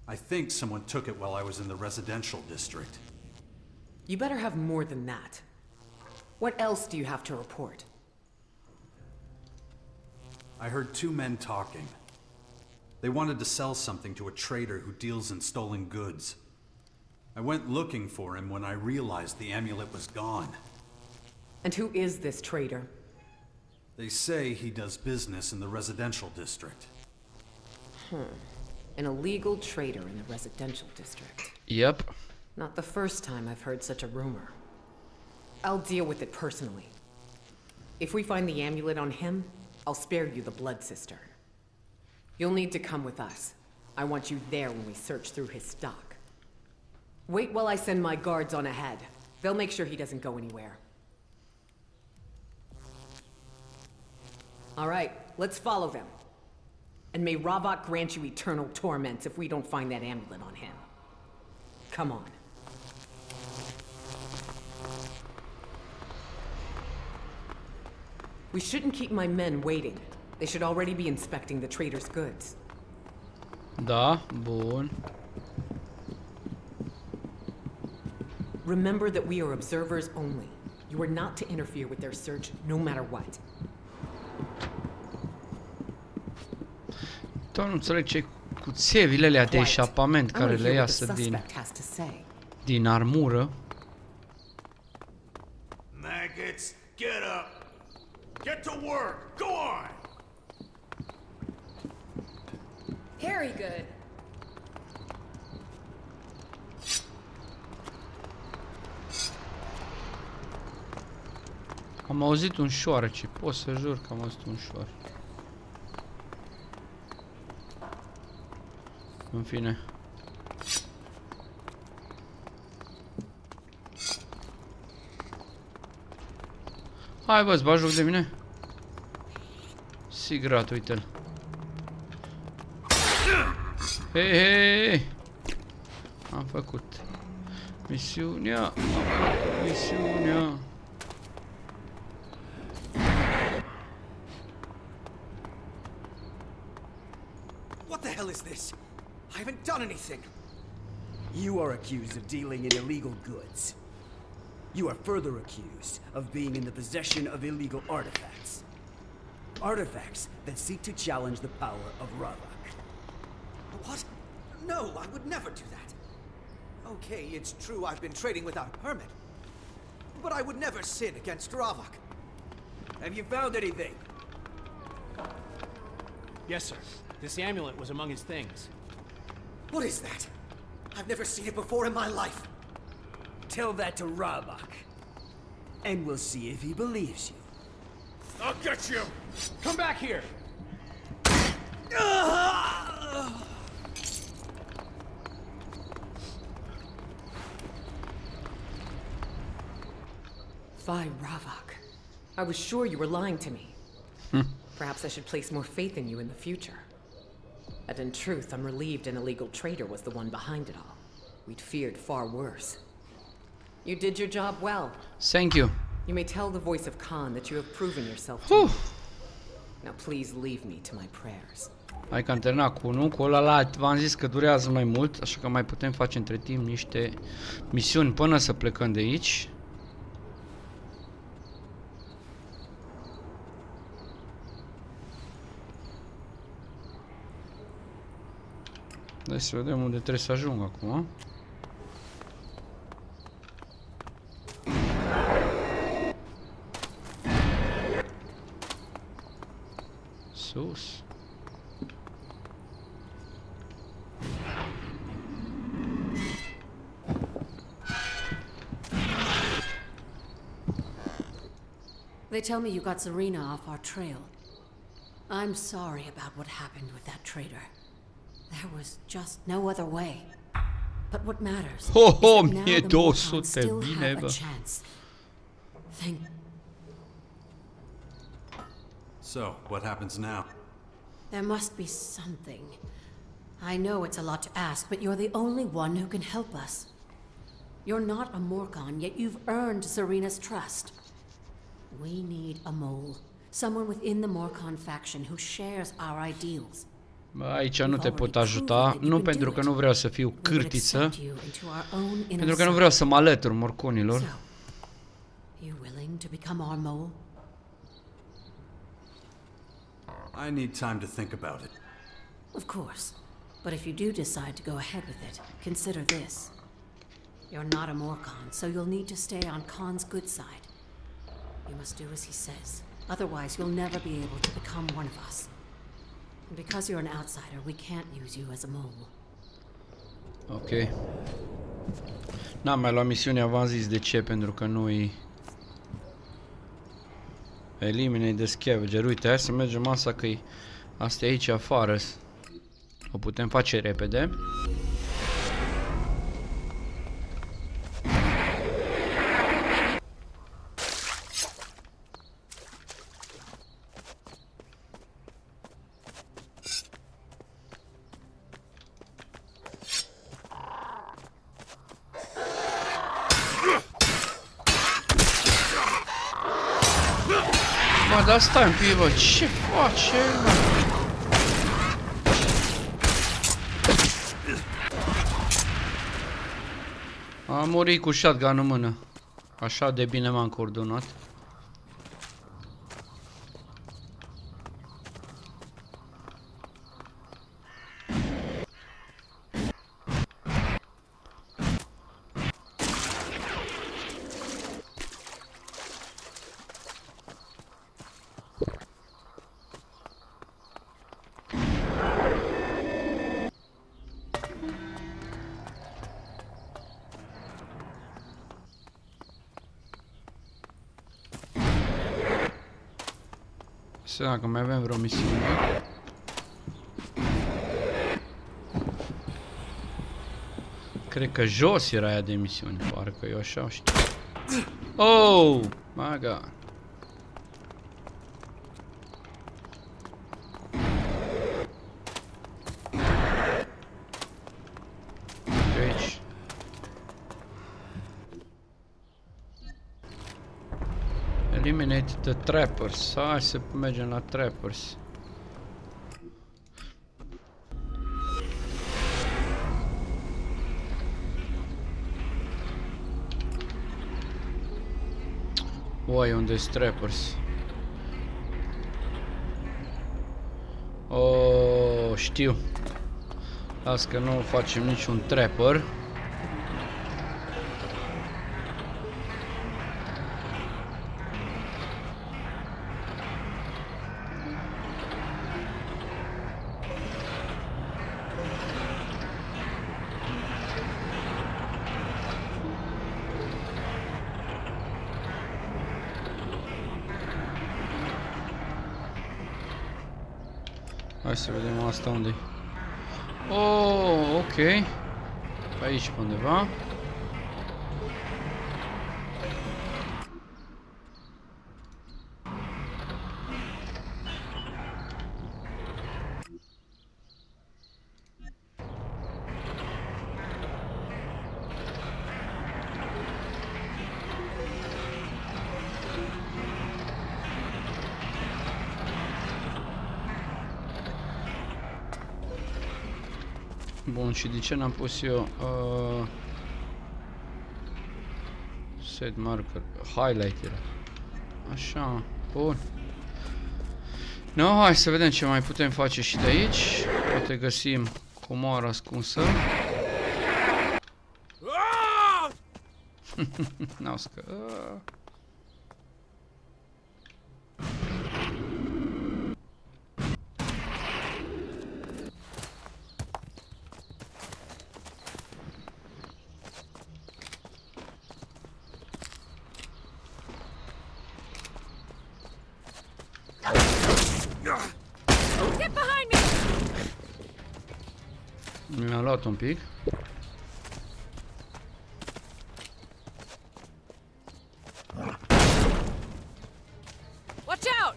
I think someone took it while I was in the residential district. You better have more than that. What else do you have to report? I heard two men talking. They wanted to sell something to a trader who deals in stolen goods. I went looking for him when I realized the amulet was gone. And who is this trader? They say he does business in the residential district. An illegal trader in the residential district. Yep. Not the first time I've heard such a rumor. I'll deal with it personally. If we find the amulet on him, I'll spare you the blood cistern. You'll need to come with us. I want you there when we search through his stock. Wait while I send my guards on ahead. They'll make sure he doesn't go anywhere. All right, let's follow them. And may Ravok grant you eternal torments if we don't find that amulet on him. Come on. We shouldn't keep my men waiting. They should already be inspecting the trader's goods. Da, bun. Remember that we are observers only. You are not to interfere with their search, no matter what. Tot nu înțeleg ce cu țevile alea de eșapament care le iasă din armură. Maggots, get up! Get to work! Go on! Very good. Am auzit un șoarece, pot să jur că am auzit un șoarece. În fine. Hai bă, îți bagi joc de mine? Sigrat, uite-l. Hei, hei! Am făcut misiunea, am făcut misiunea. What the hell is this? I haven't done anything. You are accused of dealing in illegal goods. You are further accused of being in the possession of illegal artifacts. Artifacts that seek to challenge the power of Ravak. What? No, I would never do that. Okay, it's true I've been trading without a permit. But I would never sin against Ravak. Have you found anything? Yes, sir. This amulet was among his things. What is that? I've never seen it before in my life. Tell that to Ravak, and we'll see if he believes you. I'll get you! Come back here! By Ravak. I was sure you were lying to me. Perhaps I should place more faith in you in the future. And in truth, I'm relieved an illegal trader was the one behind it all. We'd feared far worse. You did your job well. Thank you. You may tell the voice of Khan that you have proven yourself to me. Now please leave me to my prayers. Hai că am terminat cu unul, cu ăla v-am zis că durează mai mult, așa că mai putem face între timp niște misiuni până să plecăm de aici. Hai să vedem unde trebuie să ajung acum. Sus. They tell me you got Zarina off our trail. I'm sorry about what happened with that traitor. There was just no other way. But what matters is that now the Morcons still have a chance. So, what happens now? There must be something. I know it's a lot to ask, but you're the only one who can help us. You're not a Morcon, yet you've earned Zarina's trust. We need a mole. Someone within the Morcon faction who shares our ideals. Aici nu te pot ajuta, nu pentru că nu vreau să fiu cârtiță, pentru că nu vreau să mă alătur morconilor. You willing to become our mole? I need time to think about it. Of course. But if you do decide to go ahead with it, consider this. You're not a Morcon, so you'll need to stay on Khan's good side. You must do as he says. Otherwise, you'll never be able to become one of us. And because you're an outsider, we can't use you as a mole. Ok. N-am mai luat misiunea, v-am zis de ce, pentru că nu-i... Eliminate the scavenger. Uite, hai să mergem asta că asta e aici afară. O putem face repede. Mă, dar stai un pic, bă, ce face el, mă? Am murit cu shotgun în mână. Așa de bine m-am coordonat. Să dacă mai avem vreo misiune. Cred că jos era aia de misiune, parcă eu așa știu. Oh, Magalan. Aici. Eliminate the trappers. Hai să mergem la trappers. Uai, unde sunt trappers? Oh, știu. Las că nu facem niciun trapper. Hai să vedem asta unde-i. Oh, ok. Pe aici pe undeva. Bun, și de ce n-am pus eu set marker, highlighter. Așa, bun. No, hai să vedem ce mai putem face și de aici. Poate găsim comoara ascunsă. N-au scă. Mi-a luat un pic. Watch out!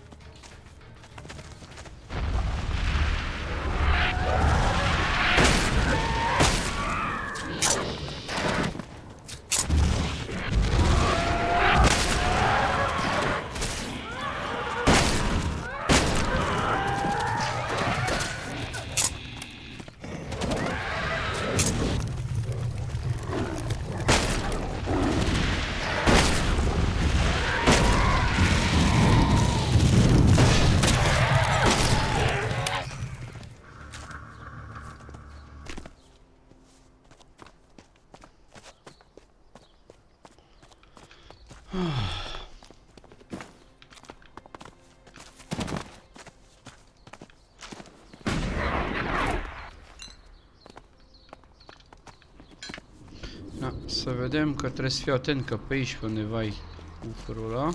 Da, să vedem că trebuie să fiu atent că pe aici pe undeva e cufărul ăla.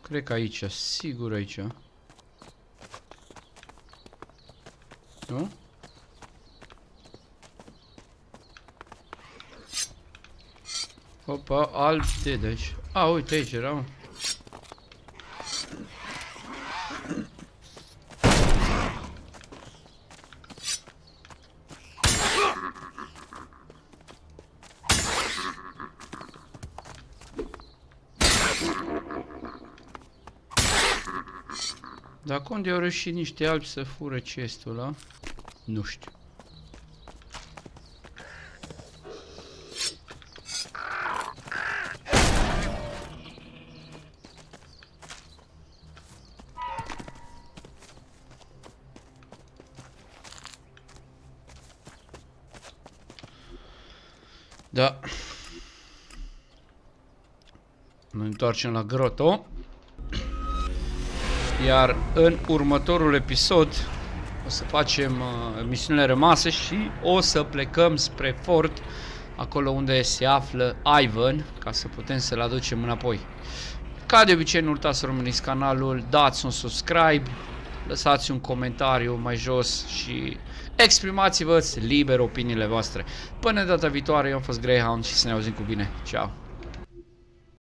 Cred că aici, sigur aici. Nu? Opa, alb de deci. A, uite aici era. Dacă unde au reușit niște albi să fură chestul ăla? Nu știu. Da. Ne întoarcem la groto. Iar în următorul episod o să facem misiunile rămase și o să plecăm spre fort acolo unde se află Ivan, ca să putem să-l aducem înapoi. Ca de obicei, nu uitați să urmăriți canalul, dați un subscribe, lăsați un comentariu mai jos și exprimați-vă liber opiniile voastre. Până data viitoare, eu am fost Greyhound și să ne auzim cu bine. Ciao!